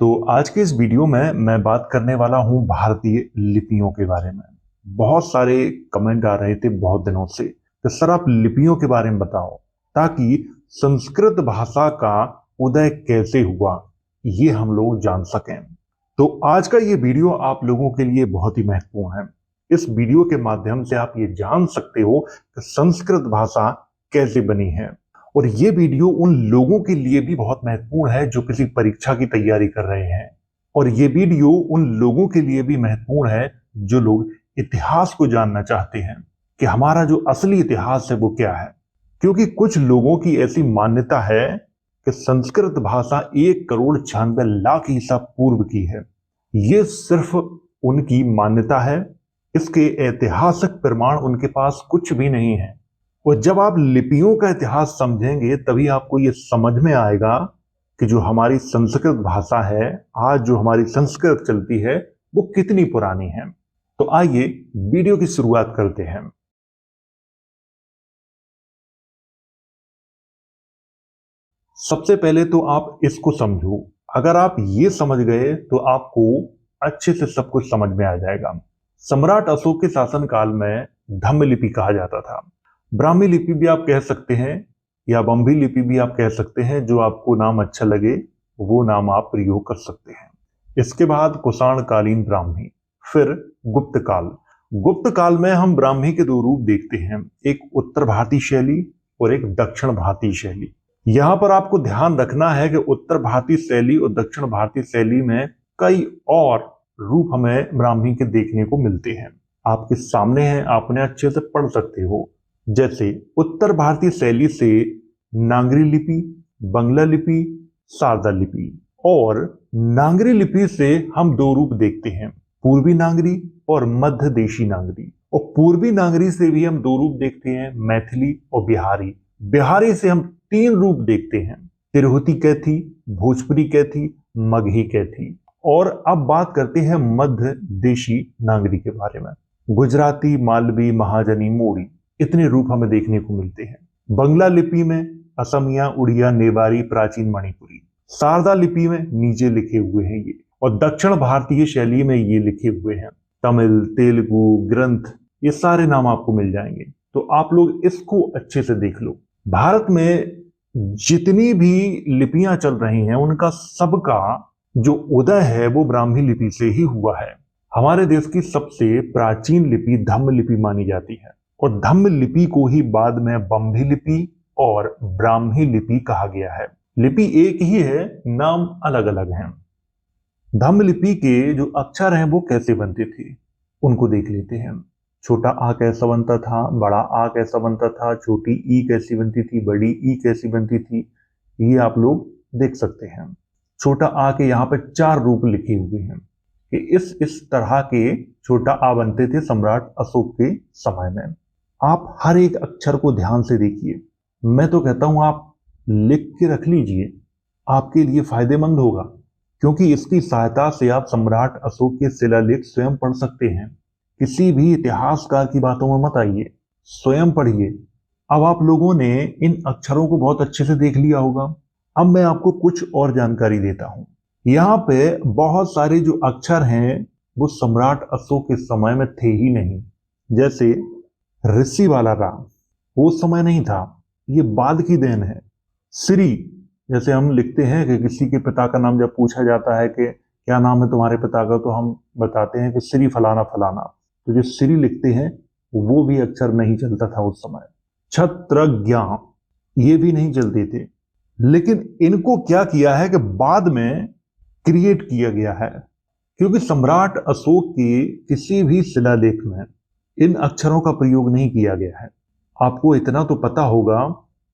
तो आज के इस वीडियो में मैं बात करने वाला हूं भारतीय लिपियों के बारे में। बहुत सारे कमेंट आ रहे थे बहुत दिनों से कि सर आप लिपियों के बारे में बताओ ताकि संस्कृत भाषा का उदय कैसे हुआ ये हम लोग जान सकें। तो आज का ये वीडियो आप लोगों के लिए बहुत ही महत्वपूर्ण है। इस वीडियो के माध्यम से आप ये जान सकते हो कि संस्कृत भाषा कैसे बनी है। और ये वीडियो उन लोगों के लिए भी बहुत महत्वपूर्ण है जो किसी परीक्षा की तैयारी कर रहे हैं। और ये वीडियो उन लोगों के लिए भी महत्वपूर्ण है जो लोग इतिहास को जानना चाहते हैं कि हमारा जो असली इतिहास है वो क्या है। क्योंकि कुछ लोगों की ऐसी मान्यता है कि संस्कृत भाषा 1,96,00,000 ईसा पूर्व की है। ये सिर्फ उनकी मान्यता है, इसके ऐतिहासिक प्रमाण उनके पास कुछ भी नहीं है। और जब आप लिपियों का इतिहास समझेंगे तभी आपको ये समझ में आएगा कि जो हमारी संस्कृत भाषा है, आज जो हमारी संस्कृत चलती है वो कितनी पुरानी है। तो आइए वीडियो की शुरुआत करते हैं। सबसे पहले तो आप इसको समझो। अगर आप ये समझ गए तो आपको अच्छे से सब कुछ समझ में आ जाएगा। सम्राट अशोक के शासनकाल में धम्म लिपि कहा जाता था। ब्राह्मी लिपि भी आप कह सकते हैं या बम्भी लिपि भी आप कह सकते हैं, जो आपको नाम अच्छा लगे वो नाम आप प्रयोग कर सकते हैं। इसके बाद कुषाण कालीन ब्राह्मी, फिर गुप्त काल। गुप्त काल में हम ब्राह्मी के दो रूप देखते हैं, एक उत्तर भारतीय शैली और एक दक्षिण भारतीय शैली। यहां पर आपको ध्यान रखना है कि उत्तर भारतीय शैली और दक्षिण भारतीय शैली में कई और रूप हमें ब्राह्मी के देखने को मिलते हैं। आपके सामने हैं, आपने अच्छे से पढ़ सकते हो। जैसे उत्तर भारतीय शैली से नागरी लिपि, बंगला लिपि, शारदा लिपि। और नागरी लिपि से हम दो रूप देखते हैं, पूर्वी नागरी और मध्य देशी नागरी। और पूर्वी नागरी से भी हम दो रूप देखते हैं, मैथिली और बिहारी। बिहारी से हम तीन रूप देखते हैं, तिरहुती कैथी, भोजपुरी कैथी, मगही कैथी। और अब बात करते हैं मध्य देशी नागरी के बारे में। गुजराती, मालवी, महाजनी, मोड़ी, इतने रूप हमें देखने को मिलते हैं। बंगला लिपि में असमिया, उड़िया, नेवारी, प्राचीन मणिपुरी। शारदा लिपि में नीचे लिखे हुए हैं ये। और दक्षिण भारतीय शैली में ये लिखे हुए हैं, तमिल, तेलुगु, ग्रंथ, ये सारे नाम आपको मिल जाएंगे। तो आप लोग इसको अच्छे से देख लो। भारत में जितनी भी लिपियां चल रही हैं उनका सबका जो उदय है वो ब्राह्मी लिपि से ही हुआ है। हमारे देश की सबसे प्राचीन लिपि धम्म लिपि मानी जाती है। और धम्म लिपि को ही बाद में बम्भी लिपि और ब्राह्मी लिपि कहा गया है। लिपि एक ही है, नाम अलग अलग हैं। धम्म लिपि के जो अक्षर हैं वो कैसे बनते थे उनको देख लेते हैं। छोटा आ कैसा बनता था, बड़ा आ कैसा बनता था, छोटी ई कैसी बनती थी, बड़ी ई कैसी बनती थी, ये आप लोग देख सकते हैं। छोटा आ के यहाँ पे चार रूप लिखे हुए हैं कि इस तरह के छोटा आ बनते थे सम्राट अशोक के समय में। आप हर एक अक्षर को ध्यान से देखिए। मैं तो कहता हूं आप लिख के रख लीजिए, आपके लिए फायदेमंद होगा। क्योंकि इसकी सहायता से आप सम्राट अशोक के शिलालेख स्वयं पढ़ सकते हैं। किसी भी इतिहासकार की बातों में मत आइए, स्वयं पढ़िए। अब आप लोगों ने इन अक्षरों को बहुत अच्छे से देख लिया होगा। अब मैं आपको कुछ और जानकारी देता हूं। यहाँ पे बहुत सारे जो अक्षर हैं वो सम्राट अशोक के समय में थे ही नहीं। जैसे ऋषि वाला राम वो समय नहीं था, ये बाद की देन है। श्री, जैसे हम लिखते हैं कि किसी के पिता का नाम जब पूछा जाता है कि क्या नाम है तुम्हारे पिता का, तो हम बताते हैं कि श्री फलाना फलाना। तो जो श्री लिखते हैं वो भी अक्षर नहीं चलता था उस समय। छत्र, ज्ञान, ये भी नहीं चलते थे। लेकिन इनको क्या किया है कि बाद में क्रिएट किया गया है। क्योंकि सम्राट अशोक के किसी भी शिलालेख में इन अक्षरों का प्रयोग नहीं किया गया है। आपको इतना तो पता होगा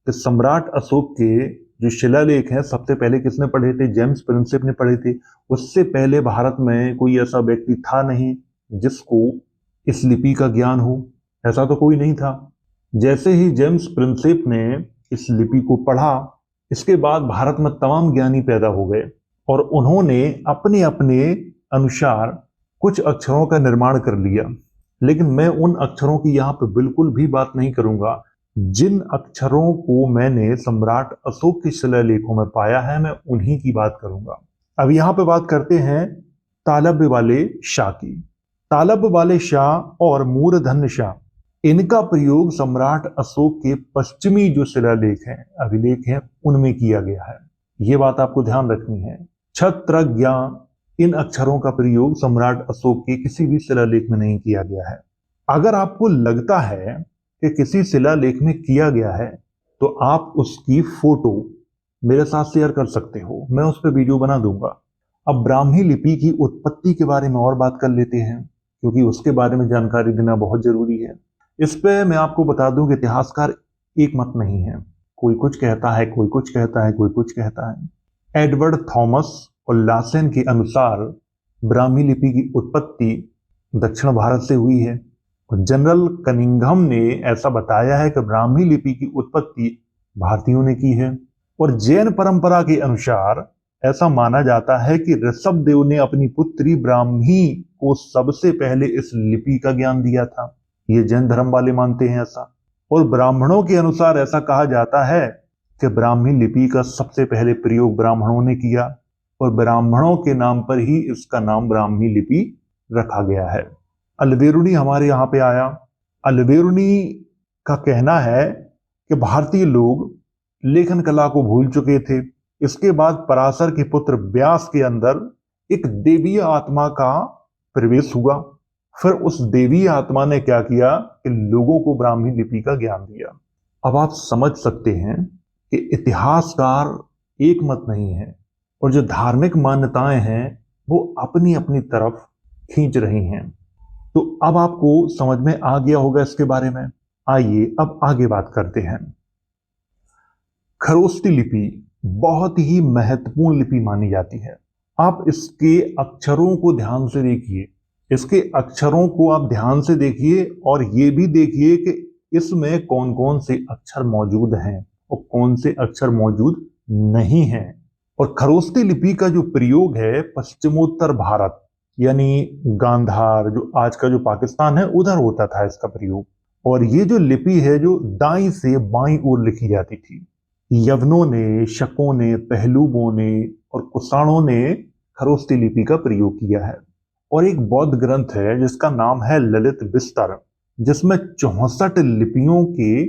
कि सम्राट अशोक के जो शिलालेख हैं सबसे पहले किसने पढ़े थे? जेम्स प्रिंसेप ने पढ़े थे। उससे पहले भारत में कोई ऐसा व्यक्ति था नहीं जिसको इस लिपि का ज्ञान हो, ऐसा तो कोई नहीं था। जैसे ही जेम्स प्रिंसेप ने इस लिपि को पढ़ा, इसके बाद भारत में तमाम ज्ञानी पैदा हो गए और उन्होंने अपने अपने अनुसार कुछ अक्षरों का निर्माण कर लिया। लेकिन मैं उन अक्षरों की यहाँ पे बिल्कुल भी बात नहीं करूंगा। जिन अक्षरों को मैंने सम्राट अशोक के शिलालेखों में पाया है मैं उन्हीं की बात करूंगा। अब यहां पे बात करते हैं तालब वाले शाह की। तालब वाले शाह और मूर्धन्य शाह, इनका प्रयोग सम्राट अशोक के पश्चिमी जो शिलालेख हैं, अभिलेख हैं, उनमें किया गया है। यह बात आपको ध्यान रखनी है। क्षत्रज्ञ इन अक्षरों का प्रयोग सम्राट अशोक के किसी भी शिलालेख में नहीं किया गया है। अगर आपको लगता है कि किसी शिलालेख में किया गया है तो आप उसकी फोटो मेरे साथ शेयर कर सकते हो, मैं उस पर वीडियो बना दूंगा। अब ब्राह्मी लिपि की उत्पत्ति के बारे में और बात कर लेते हैं, क्योंकि उसके बारे में जानकारी देना बहुत जरूरी है। इस पे मैं आपको बता दूं कि इतिहासकार एक मत नहीं है, कोई कुछ कहता है, कोई कुछ कहता है, कोई कुछ कहता है। एडवर्ड थॉमस और लासेन के अनुसार ब्राह्मी लिपि की उत्पत्ति दक्षिण भारत से हुई है। जनरल कनिंघम ने ऐसा बताया है कि ब्राह्मी लिपि की उत्पत्ति भारतीयों ने की है। और जैन परंपरा के अनुसार ऐसा माना जाता है कि ऋषभ देव ने अपनी पुत्री ब्राह्मी को सबसे पहले इस लिपि का ज्ञान दिया था। ये जैन धर्म वाले मानते हैं ऐसा। और ब्राह्मणों के अनुसार ऐसा कहा जाता है कि ब्राह्मी लिपि का सबसे पहले प्रयोग ब्राह्मणों ने किया और ब्राह्मणों के नाम पर ही इसका नाम ब्राह्मी लिपि रखा गया है। अलबेरुनी हमारे यहाँ पे आया। अलबेरुनी का कहना है कि भारतीय लोग लेखन कला को भूल चुके थे। इसके बाद पराशर के पुत्र व्यास के अंदर एक देवीय आत्मा का प्रवेश हुआ। फिर उस देवीय आत्मा ने क्या किया कि लोगों को ब्राह्मी लिपि का ज्ञान दिया। अब आप समझ सकते हैं कि इतिहासकार एक मत नहीं है और जो धार्मिक मान्यताएं हैं वो अपनी अपनी तरफ खींच रही हैं। तो अब आपको समझ में आ गया होगा इसके बारे में। आइए अब आगे बात करते हैं। खरोष्टी लिपि बहुत ही महत्वपूर्ण लिपि मानी जाती है। आप इसके अक्षरों को ध्यान से देखिए, इसके अक्षरों को आप ध्यान से देखिए और ये भी देखिए कि इसमें कौन कौन से अक्षर मौजूद हैं और कौन से अक्षर मौजूद नहीं हैं। और खरोष्टी लिपि का जो प्रयोग है पश्चिमोत्तर भारत यानी गांधार, जो आज का जो पाकिस्तान है, उधर होता था इसका प्रयोग। और ये जो लिपि है जो दाईं से बाईं ओर लिखी जाती थी। यवनों ने, शकों ने, पहलुओं ने और कुषाणों ने खरोष्टी लिपि का प्रयोग किया है। और एक बौद्ध ग्रंथ है जिसका नाम है ललित विस्तर, जिसमें 64 लिपियों के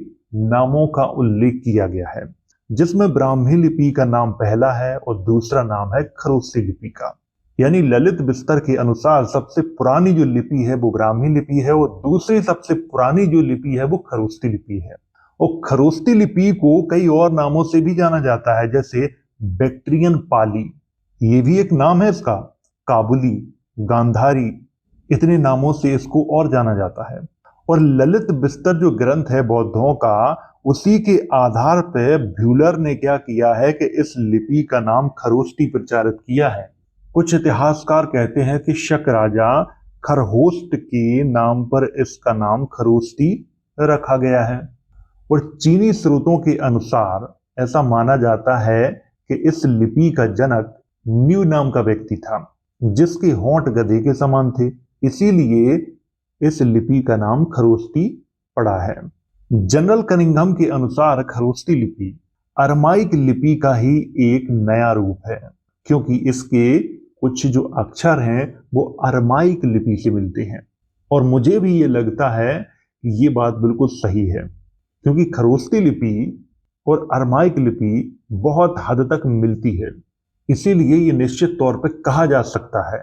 नामों का उल्लेख किया गया है, जिसमें ब्राह्मी लिपि का नाम पहला है और दूसरा नाम है खरोष्टी लिपि का। यानी ललित विस्तर के अनुसार सबसे पुरानी जो लिपि है वो ब्राह्मी लिपि है और दूसरी सबसे पुरानी जो लिपि है वो खरोष्टी लिपि है। और खरोष्टी लिपि को कई और नामों से भी जाना जाता है, जैसे बैक्ट्रियन पाली, ये भी एक नाम है इसका, काबुली, गांधारी, इतने नामों से इसको और जाना जाता है। और ललित विस्तर जो ग्रंथ है बौद्धों का, उसी के आधार पर ब्यूलर ने क्या किया है कि इस लिपि का नाम खरोष्टी प्रचारित किया है। कुछ इतिहासकार कहते हैं कि शक राजा खरहोष्ट के नाम पर इसका नाम खरोष्टी रखा गया है। और चीनी स्रोतों के अनुसार ऐसा माना जाता है कि इस लिपि का जनक न्यू नाम का व्यक्ति था, जिसके होंठ गधे के समान थे, इसीलिए इस लिपि का नाम खरोष्टी पड़ा है। जनरल कनिंघम के अनुसार खरोष्टी लिपि अरमाइक लिपि का ही एक नया रूप है, क्योंकि इसके कुछ जो अक्षर हैं वो अरमाइक लिपि से मिलते हैं। और मुझे भी ये लगता है कि ये बात बिल्कुल सही है, क्योंकि खरोष्टी लिपि और अरमाइक लिपि बहुत हद तक मिलती है। इसीलिए ये निश्चित तौर पर कहा जा सकता है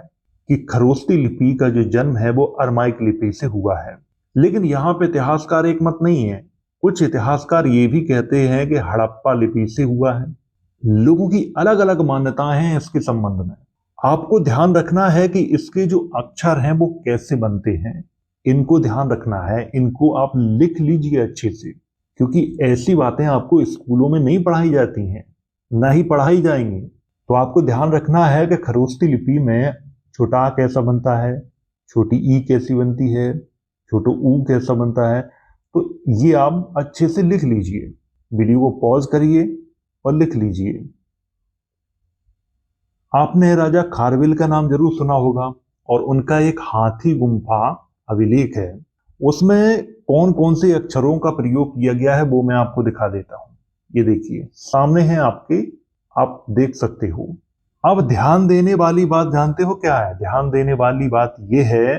कि खरोष्टी लिपि का जो जन्म है वो अरमाइक लिपि से हुआ है। लेकिन यहाँ पे इतिहासकार एक मत नहीं है। कुछ इतिहासकार ये भी कहते हैं कि हड़प्पा लिपि से हुआ है। लोगों की अलग अलग मान्यताएं हैं इसके संबंध में। आपको ध्यान रखना है कि इसके जो अक्षर हैं वो कैसे बनते हैं, इनको ध्यान रखना है, इनको आप लिख लीजिए अच्छे से, क्योंकि ऐसी बातें आपको स्कूलों में नहीं पढ़ाई जाती हैं, ना ही पढ़ाई जाएंगी। तो आपको ध्यान रखना है कि खरोष्टी लिपि में छोटा आ कैसा बनता है, छोटी ई कैसी बनती है, छोटा ऊ कैसा बनता है। तो ये आप अच्छे से लिख लीजिए। वीडियो को पॉज करिए और लिख लीजिए। आपने राजा खारवेल का नाम जरूर सुना होगा और उनका एक हाथी गुम्फा अभिलेख है। उसमें कौन कौन से अक्षरों का प्रयोग किया गया है वो मैं आपको दिखा देता हूं। ये देखिए सामने है आपके, आप देख सकते हो। अब ध्यान देने वाली बात जानते हो क्या है? ध्यान देने वाली बात यह है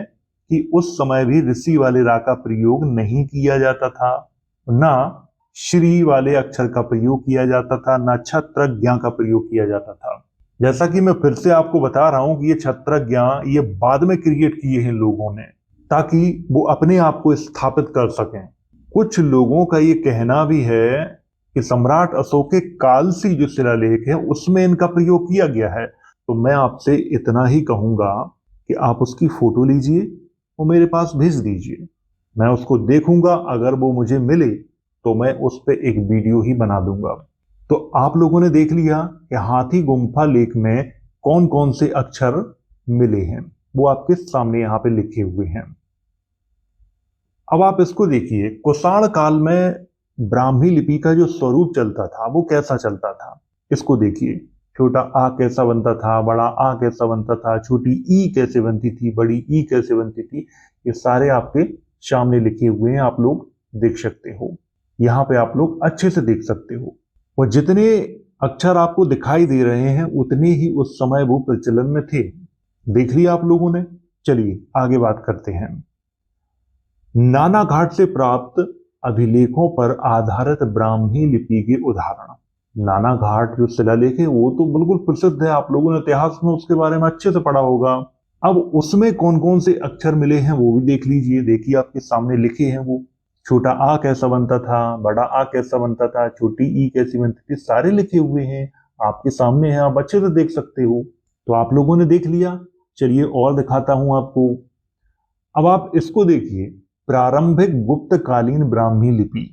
कि उस समय भी ऋषि वाले रा का प्रयोग नहीं किया जाता था, ना श्री वाले अक्षर का प्रयोग किया जाता था, ना छत्रज्ञ का प्रयोग किया जाता था। जैसा कि मैं फिर से आपको बता रहा हूं कि ये छत्रज्ञ ये बाद में क्रिएट किए हैं लोगों ने, ताकि वो अपने आप को स्थापित कर सकें। कुछ लोगों का ये कहना भी है कि सम्राट अशोक के काल से जो शिलालेख है उसमें इनका प्रयोग किया गया है। तो मैं आपसे इतना ही कहूंगा कि आप उसकी फोटो लीजिए और मेरे पास भेज दीजिए, मैं उसको देखूंगा। अगर वो मुझे मिले तो मैं उस पर एक वीडियो ही बना दूंगा। तो आप लोगों ने देख लिया कि हाथी गुम्फा लेख में कौन कौन से अक्षर मिले हैं, वो आपके सामने यहां पे लिखे हुए हैं। अब आप इसको देखिए, कुषाण काल में ब्राह्मी लिपि का जो स्वरूप चलता था वो कैसा चलता था, इसको देखिए। छोटा आ कैसा बनता था, बड़ा आ कैसा बनता था, छोटी ई कैसे बनती थी, बड़ी ई कैसे बनती थी, ये सारे आपके सामने लिखे हुए हैं, आप लोग देख सकते हो। यहाँ पे आप लोग अच्छे से देख सकते हो। और जितने अक्षर आपको दिखाई दे रहे हैं उतने ही उस समय वो प्रचलन में थे। देख लिया आप लोगों ने। चलिए आगे बात करते हैं। नाना घाट से प्राप्त अभिलेखों पर आधारित ब्राह्मी लिपि के उदाहरण। नाना घाट जो शिलालेख है वो तो बिल्कुल प्रसिद्ध है, आप लोगों ने इतिहास में उसके बारे में अच्छे से पढ़ा होगा। अब उसमें कौन कौन से अक्षर मिले हैं वो भी देख लीजिए। देखिए आपके सामने लिखे हैं वो। छोटा आ कैसा बनता था, बड़ा आ कैसा बनता था, छोटी ई कैसी बनती थी, सारे लिखे हुए हैं आपके सामने हैं, आप अच्छे से देख सकते हो। तो आप लोगों ने देख लिया। चलिए और दिखाता हूं आपको। अब आप इसको देखिए, प्रारंभिक गुप्तकालीन ब्राह्मी लिपि।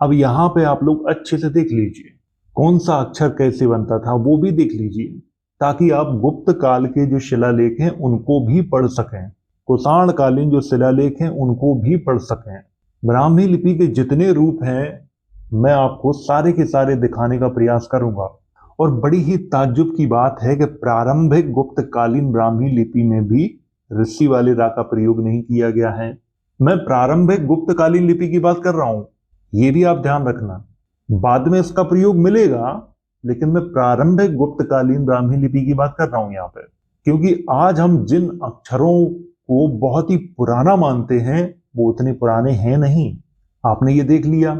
अब यहां पे आप लोग अच्छे से देख लीजिए कौन सा अक्षर कैसे बनता था, वो भी देख लीजिए, ताकि आप गुप्त काल के जो शिलालेख हैं उनको भी पढ़ सकें, कुषाण कालीन जो शिलालेख हैं उनको भी पढ़ सकें। ब्राह्मी लिपि के जितने रूप हैं मैं आपको सारे के सारे दिखाने का प्रयास करूंगा। और बड़ी ही ताज्जुब की बात है कि प्रारंभिक गुप्तकालीन ब्राह्मी लिपि में भी ऋषि वाले रा का प्रयोग नहीं किया गया है। मैं प्रारंभिक गुप्तकालीन लिपि की बात कर रहा हूं, यह भी आप ध्यान रखना। बाद में इसका प्रयोग मिलेगा, लेकिन मैं प्रारंभिक गुप्तकालीन ब्राह्मी लिपि की बात कर रहा हूं यहां पर, क्योंकि आज हम जिन अक्षरों को बहुत ही पुराना मानते हैं वो उतने पुराने हैं नहीं। आपने ये देख लिया।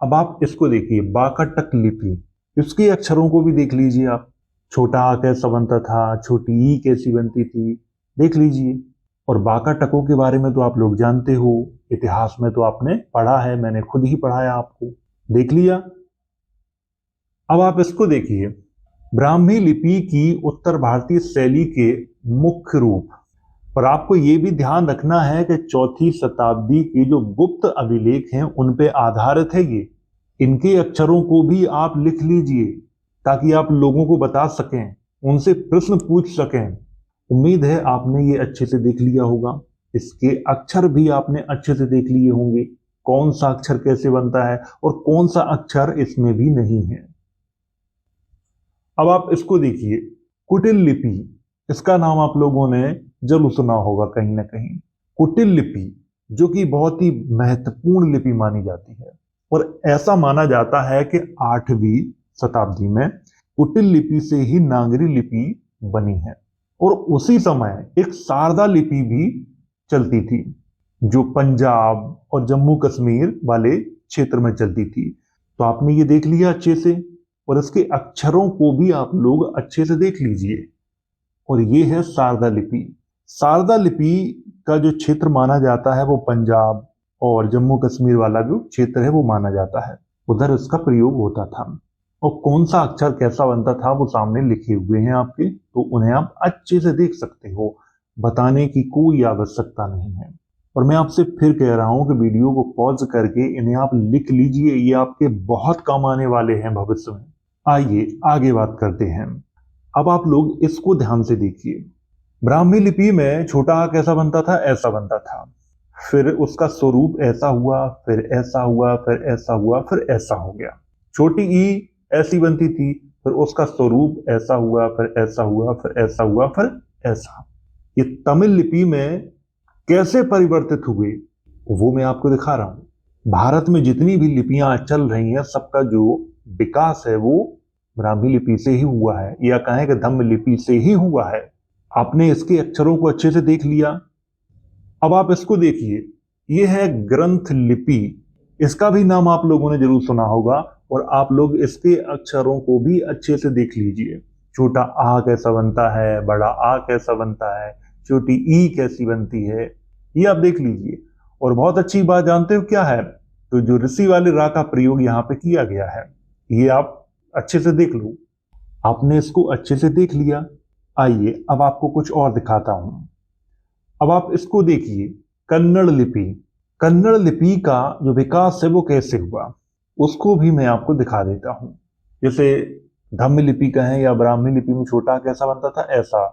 अब आप इसको देखिए, बाकटक लिपि, इसके अक्षरों को भी देख लीजिए आप। छोटा आ कैसा बनता था, छोटी ई कैसी बनती थी, देख लीजिए। और बाका टकों के बारे में तो आप लोग जानते हो, इतिहास में तो आपने पढ़ा है, मैंने खुद ही पढ़ाया आपको, देख लिया। अब आप इसको देखिए, ब्राह्मी लिपि की उत्तर भारतीय शैली के मुख्य रूप। पर आपको यह भी ध्यान रखना है कि चौथी शताब्दी के जो गुप्त अभिलेख हैं उन पे आधारित है ये। इनके अक्षरों को भी आप लिख लीजिए ताकि आप लोगों को बता सकें, उनसे प्रश्न पूछ सकें। उम्मीद है आपने ये अच्छे से देख लिया होगा। इसके अक्षर भी आपने अच्छे से देख लिए होंगे, कौन सा अक्षर कैसे बनता है और कौन सा अक्षर इसमें भी नहीं है। अब आप इसको देखिए, कुटिल लिपि, इसका नाम आप लोगों ने जरूर सुना होगा कहीं ना कहीं। कुटिल लिपि जो कि बहुत ही महत्वपूर्ण लिपि मानी जाती है, और ऐसा माना जाता है कि 8वीं शताब्दी में कुटिल लिपि से ही नागरी लिपि बनी है। और उसी समय एक शारदा लिपि भी चलती थी जो पंजाब और जम्मू कश्मीर वाले क्षेत्र में चलती थी। तो आपने ये देख लिया अच्छे से, और इसके अक्षरों को भी आप लोग अच्छे से देख लीजिए। और ये है शारदा लिपि। शारदा लिपि का जो क्षेत्र माना जाता है वो पंजाब और जम्मू कश्मीर वाला जो क्षेत्र है वो माना जाता है, उधर इसका प्रयोग होता था। और कौन सा अक्षर कैसा बनता था वो सामने लिखे हुए हैं आपके, तो उन्हें आप अच्छे से देख सकते हो, बताने की कोई आवश्यकता नहीं है। और मैं आपसे फिर कह रहा हूं कि वीडियो को पॉज करके इन्हें आप लिख लीजिए, ये आपके बहुत काम आने वाले हैं भविष्य में। आइए आगे बात करते हैं। अब आप लोग इसको ध्यान से देखिए। ब्राह्मी लिपि में छोटा आ कैसा बनता था, ऐसा बनता था, फिर उसका स्वरूप ऐसा हुआ, फिर ऐसा हुआ, फिर ऐसा हुआ, फिर ऐसा हो गया। छोटी ई ऐसी बनती थी, फिर उसका स्वरूप ऐसा हुआ, फिर ऐसा हुआ, फिर ऐसा हुआ, फिर ऐसा। ये तमिल लिपि में कैसे परिवर्तित हुए वो मैं आपको दिखा रहा हूं। भारत में जितनी भी लिपियां चल रही हैं सबका जो विकास है वो ब्राह्मी लिपि से ही हुआ है, या कहें कि धम्म लिपि से ही हुआ है। आपने इसके अक्षरों को अच्छे से देख लिया। अब आप इसको देखिए, ये है ग्रंथ लिपि। इसका भी नाम आप लोगों ने जरूर सुना होगा, और आप लोग इसके अक्षरों को भी अच्छे से देख लीजिए। छोटा आ कैसा बनता है, बड़ा आ कैसा बनता है, छोटी ई कैसी बनती है, ये आप देख लीजिए। और बहुत अच्छी बात जानते हो क्या है, तो जो ऋषि वाले रा का प्रयोग यहाँ पे किया गया है, ये आप अच्छे से देख लो। आपने इसको अच्छे से देख लिया। आइए अब आपको कुछ और दिखाता हूं। अब आप इसको देखिए, कन्नड़ लिपि। कन्नड़ लिपि का जो विकास है वो कैसे हुआ, उसको भी मैं आपको दिखा देता हूं। जैसे धम्म लिपि का है या ब्राह्मी लिपि में छोटा कैसा बनता था, ऐसा,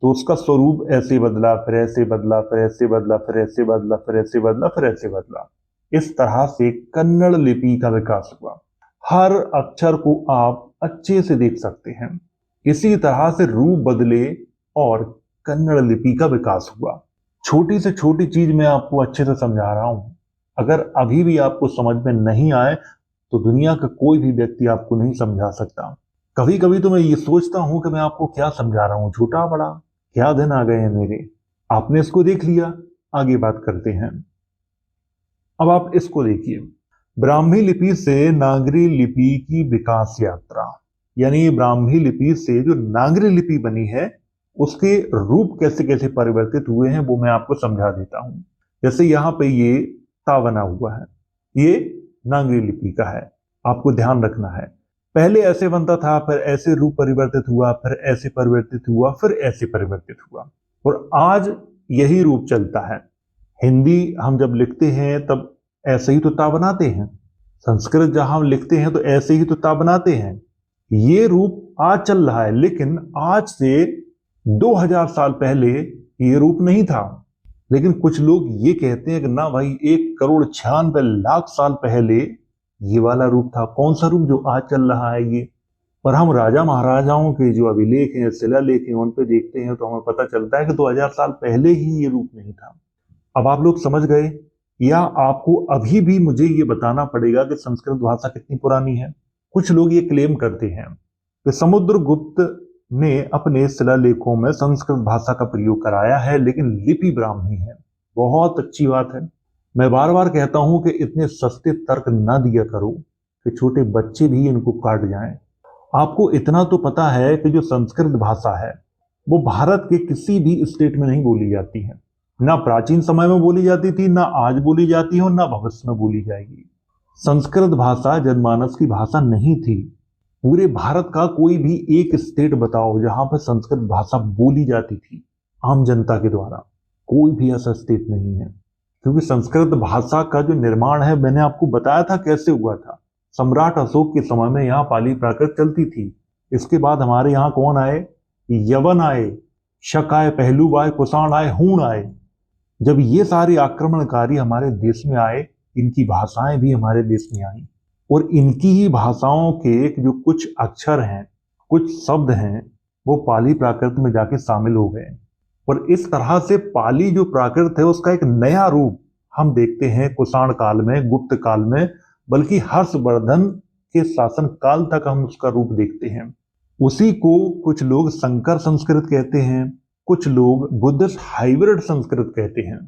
तो उसका स्वरूप ऐसे बदला, फिर ऐसे बदला, फिर ऐसे बदला, फिर ऐसे बदला, फिर ऐसे बदला, फिर ऐसे बदला। इस तरह से कन्नड़ लिपि का विकास हुआ। हर अक्षर को आप अच्छे से देख सकते हैं। इसी तरह से रूप बदले और कन्नड़ लिपि का विकास हुआ। छोटी से छोटी चीज मैं आपको अच्छे से समझा रहा हूं। अगर अभी भी आपको समझ में नहीं आए तो दुनिया का कोई भी व्यक्ति आपको नहीं समझा सकता। कभी कभी तो मैं ये सोचता हूं कि मैं आपको क्या समझा रहा हूं, छोटा बड़ा, क्या दिन आ गए हैं मेरे। आपने इसको देख लिया, आगे बात करते हैं। अब आप इसको देखिए, ब्राह्मी लिपि से नागरी लिपि की विकास यात्रा, यानी ब्राह्मी लिपि से जो नागरी लिपि बनी है उसके रूप कैसे कैसे परिवर्तित हुए हैं वो मैं आपको समझा देता हूं। जैसे यहां पे ये ता बना हुआ है, ये नागरी लिपि का है, आपको ध्यान रखना है। पहले ऐसे बनता था, फिर ऐसे रूप परिवर्तित हुआ, फिर ऐसे परिवर्तित हुआ, फिर ऐसे परिवर्तित हुआ, और आज यही रूप चलता है। हिंदी हम जब लिखते हैं तब ऐसे ही तो ता बनाते हैं, संस्कृत जहां हम लिखते हैं तो ऐसे ही तो ता बनाते हैं। ये रूप आज चल रहा है, लेकिन आज से 2000 साल पहले ये रूप नहीं था। लेकिन कुछ लोग ये कहते हैं कि ना भाई, 1,96,00,000 साल पहले ये वाला रूप था। कौन सा रूप जो आज चल रहा है ये? पर हम राजा महाराजाओं के जो अभिलेख हैं, शिलालेख हैं, उन पे देखते हैं तो हमें पता चलता है कि 2000 साल पहले ही ये रूप नहीं था। अब आप लोग समझ गए, या आपको अभी भी मुझे ये बताना पड़ेगा कि संस्कृत भाषा कितनी पुरानी है? कुछ लोग ये क्लेम करते हैं कि समुद्रगुप्त ने अपने शिलालेखों में संस्कृत भाषा का प्रयोग कराया है, लेकिन लिपि ब्राह्मी है। बहुत अच्छी बात है। मैं बार बार कहता हूं कि इतने सस्ते तर्क ना दिया करो कि छोटे बच्चे भी इनको काट जाएं। आपको इतना तो पता है कि जो संस्कृत भाषा है वो भारत के किसी भी स्टेट में नहीं बोली जाती है। ना प्राचीन समय में बोली जाती थी, ना आज बोली जाती है, और ना भविष्य में बोली जाएगी। संस्कृत भाषा जनमानस की भाषा नहीं थी। पूरे भारत का कोई भी एक स्टेट बताओ जहां पर संस्कृत भाषा बोली जाती थी आम जनता के द्वारा। कोई भी ऐसा स्टेट नहीं है, क्योंकि संस्कृत भाषा का जो निर्माण है मैंने आपको बताया था कैसे हुआ था। सम्राट अशोक के समय में यहाँ पाली प्राकृत चलती थी। इसके बाद हमारे यहाँ कौन आए? यवन आए, शक आए, पहलू आए, कुषाण आए, हूण आए। जब ये सारे आक्रमणकारी हमारे देश में आए, इनकी भाषाएं भी हमारे देश में आई, और इनकी ही भाषाओं के जो कुछ अक्षर हैं, कुछ शब्द हैं, वो पाली प्राकृत में जाके शामिल हो गए। और इस तरह से पाली जो प्राकृत है उसका एक नया रूप हम देखते हैं कुषाण काल में, गुप्त काल में, बल्कि हर्षवर्धन के शासन काल तक हम उसका रूप देखते हैं। उसी को कुछ लोग संकर संस्कृत कहते हैं, कुछ लोग बुद्धिस्ट हाइब्रिड संस्कृत कहते हैं।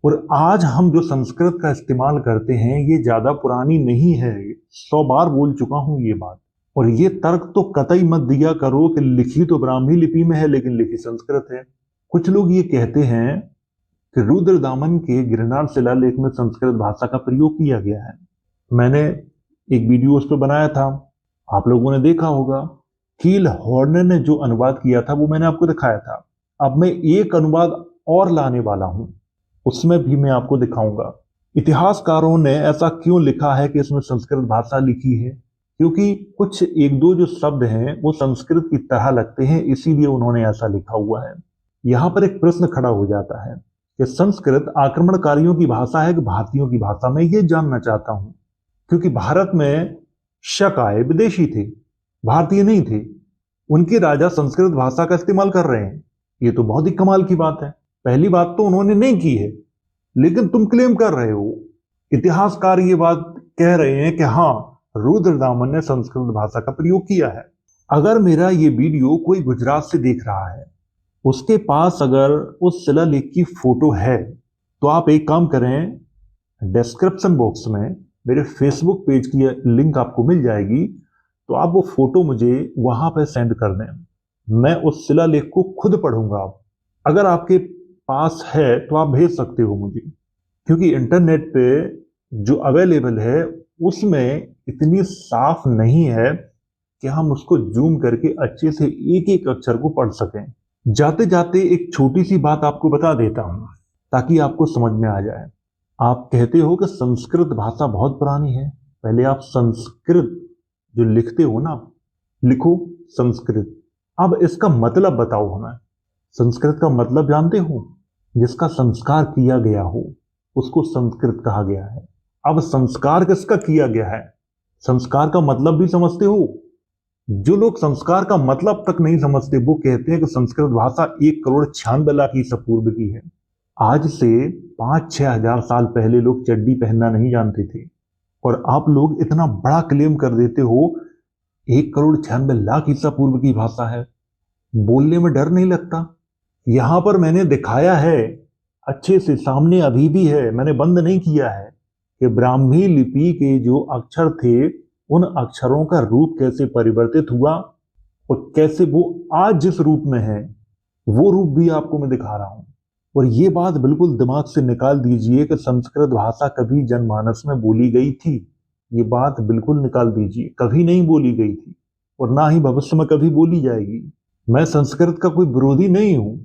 और आज हम जो संस्कृत का इस्तेमाल करते हैं ये ज्यादा पुरानी नहीं है, 100 बार बोल चुका हूं ये बात। और ये तर्क तो कतई मत दिया करो कि लिखी तो ब्राह्मी लिपि में है लेकिन लिखी संस्कृत है। कुछ लोग ये कहते हैं कि रुद्रदामन के गिरनार शिलालेख में संस्कृत भाषा का प्रयोग किया गया है। मैंने एक वीडियो उस पर बनाया था, आप लोगों ने देखा होगा। कील हॉर्न ने जो अनुवाद किया था वो मैंने आपको दिखाया था। अब मैं एक अनुवाद और लाने वाला हूं, उसमें भी मैं आपको दिखाऊंगा। इतिहासकारों ने ऐसा क्यों लिखा है कि इसमें संस्कृत भाषा लिखी है? क्योंकि कुछ एक दो जो शब्द हैं वो संस्कृत की तरह लगते हैं, इसीलिए उन्होंने ऐसा लिखा हुआ है। यहां पर एक प्रश्न खड़ा हो जाता है कि संस्कृत आक्रमणकारियों की भाषा है कि भारतीयों की भाषा? मैं ये जानना चाहता हूं, क्योंकि भारत में शक आए विदेशी थे, भारतीय नहीं थे। उनके राजा संस्कृत भाषा का इस्तेमाल कर रहे हैं, ये तो बहुत ही कमाल की बात है। पहली बात तो उन्होंने नहीं की है, लेकिन तुम क्लेम कर रहे हो। इतिहासकार ये बात कह रहे हैं कि हाँ, रुद्रदामन ने संस्कृत भाषा का प्रयोग किया है। अगर मेरा ये वीडियो कोई गुजरात से देख रहा है, उसके पास अगर उस शिलालेख की फोटो है, तो आप एक काम करें, डिस्क्रिप्शन बॉक्स में मेरे फेसबुक पेज की लिंक आपको मिल जाएगी, तो आप वो फोटो मुझे वहां पर सेंड कर दें। मैं उस शिलालेख को खुद पढ़ूंगा। अगर आपके पास है तो आप भेज सकते हो मुझे, क्योंकि इंटरनेट पे जो अवेलेबल है उसमें इतनी साफ नहीं है कि हम उसको जूम करके अच्छे से एक एक अक्षर को पढ़ सकें। जाते जाते एक छोटी सी बात आपको बता देता हूं, ताकि आपको समझ में आ जाए। आप कहते हो कि संस्कृत भाषा बहुत पुरानी है। पहले आप संस्कृत जो लिखते हो ना, लिखो संस्कृत। अब इसका मतलब बताओ हमें। संस्कृत का मतलब जानते हो? जिसका संस्कार किया गया हो उसको संस्कृत कहा गया है। अब संस्कार किसका किया गया है, संस्कार का मतलब भी समझते हो? जो लोग संस्कार का मतलब तक नहीं समझते वो कहते हैं कि संस्कृत भाषा 1,96,00,000 ईसा पूर्व की है। आज से 5-6 हजार साल पहले लोग चड्डी पहनना नहीं जानते थे, और आप लोग इतना बड़ा क्लेम कर देते हो 1,96,00,000 ईसा पूर्व की भाषा है। बोलने में डर नहीं लगता? यहां पर मैंने दिखाया है अच्छे से, सामने अभी भी है, मैंने बंद नहीं किया है, कि ब्राह्मी लिपि के जो अक्षर थे उन अक्षरों का रूप कैसे परिवर्तित हुआ और कैसे वो आज जिस रूप में है वो रूप भी आपको मैं दिखा रहा हूं। और ये बात बिल्कुल दिमाग से निकाल दीजिए कि संस्कृत भाषा कभी जनमानस में बोली गई थी। ये बात बिल्कुल निकाल दीजिए, कभी नहीं बोली गई थी और ना ही भविष्य में कभी बोली जाएगी। मैं संस्कृत का कोई विरोधी नहीं हूं,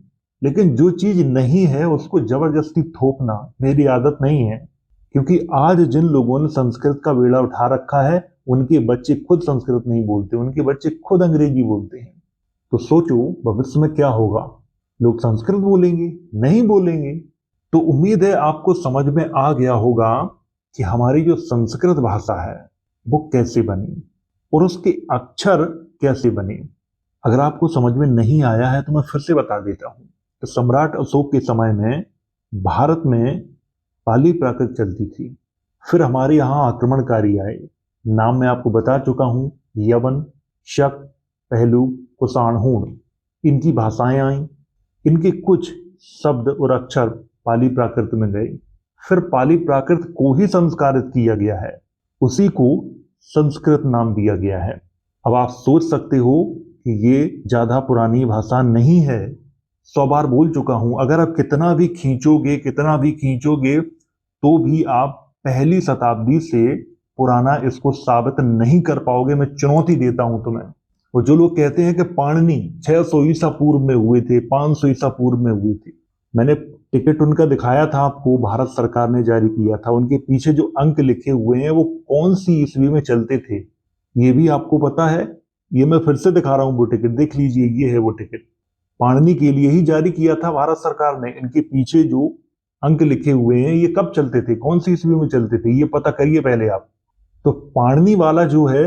लेकिन जो चीज नहीं है उसको जबरदस्ती थोपना मेरी आदत नहीं है। क्योंकि आज जिन लोगों ने संस्कृत का बेड़ा उठा रखा है उनके बच्चे खुद संस्कृत नहीं बोलते, उनके बच्चे खुद अंग्रेजी बोलते हैं। तो सोचो भविष्य में क्या होगा, लोग संस्कृत बोलेंगे, नहीं बोलेंगे। तो उम्मीद है आपको समझ में आ गया होगा कि हमारी जो संस्कृत भाषा है वो कैसे बनी और उसके अक्षर कैसे बने। अगर आपको समझ में नहीं आया है तो मैं फिर से बता देता हूं कि सम्राट अशोक के समय में भारत में पाली प्राकृत चलती थी। फिर हमारे यहाँ आक्रमणकारी आए, नाम मैं आपको बता चुका हूं, यवन, शक, पहलू, कुषाण, हूण। इनकी भाषाएं आई, इनके कुछ शब्द और अक्षर पाली प्राकृत में गए। फिर पाली प्राकृत को ही संस्कारित किया गया है, उसी को संस्कृत नाम दिया गया है। अब आप सोच सकते हो कि ये ज्यादा पुरानी भाषा नहीं है। 100 बार बोल चुका हूं, अगर आप कितना भी खींचोगे तो भी आप पहली शताब्दी से पुराना इसको साबित नहीं कर पाओगे। मैं चुनौती देता हूं तुम्हें। और जो लोग कहते हैं कि पाणिनि 600 ईसा पूर्व में हुए थे, 500 ईसा पूर्व में हुए थे, मैंने टिकट उनका दिखाया था आपको, भारत सरकार ने जारी किया था। उनके पीछे जो अंक लिखे हुए हैं वो कौन सी ईस्वी में चलते थे ये भी आपको पता है। ये मैं फिर से दिखा रहा हूं, वो टिकट देख लीजिए, ये है वो टिकट। पाणिनि के लिए ही जारी किया था भारत सरकार ने। इनके पीछे जो अंक लिखे हुए हैं ये कब चलते थे, कौन सी ईस्वी में चलते थे, ये पता करिए पहले आप। तो पाणिनि वाला जो है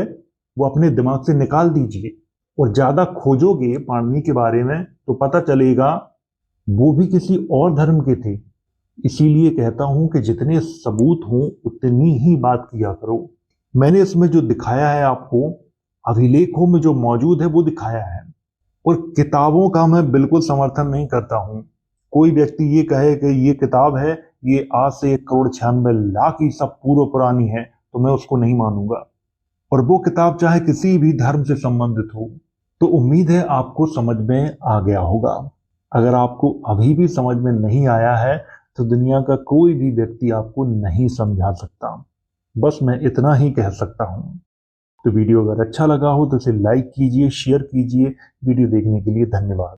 वो अपने दिमाग से निकाल दीजिए, और ज्यादा खोजोगे पाणिनि के बारे में तो पता चलेगा वो भी किसी और धर्म के थे। इसीलिए कहता हूं कि जितने सबूत हों उतनी ही बात किया करो। मैंने इसमें जो दिखाया है आपको, अभिलेखों में जो मौजूद है वो दिखाया है। और किताबों का मैं बिल्कुल समर्थन नहीं करता हूं। कोई व्यक्ति ये कहे कि ये किताब है, ये आज से 1,96,00,000 ईसा पूर्व पुरानी है, तो मैं उसको नहीं मानूंगा। और वो किताब चाहे किसी भी धर्म से संबंधित हो। तो उम्मीद है आपको समझ में आ गया होगा। अगर आपको अभी भी समझ में नहीं आया है तो दुनिया का कोई भी व्यक्ति आपको नहीं समझा सकता। बस मैं इतना ही कह सकता हूं। तो वीडियो अगर अच्छा लगा हो तो इसे लाइक कीजिए, शेयर कीजिए। वीडियो देखने के लिए धन्यवाद।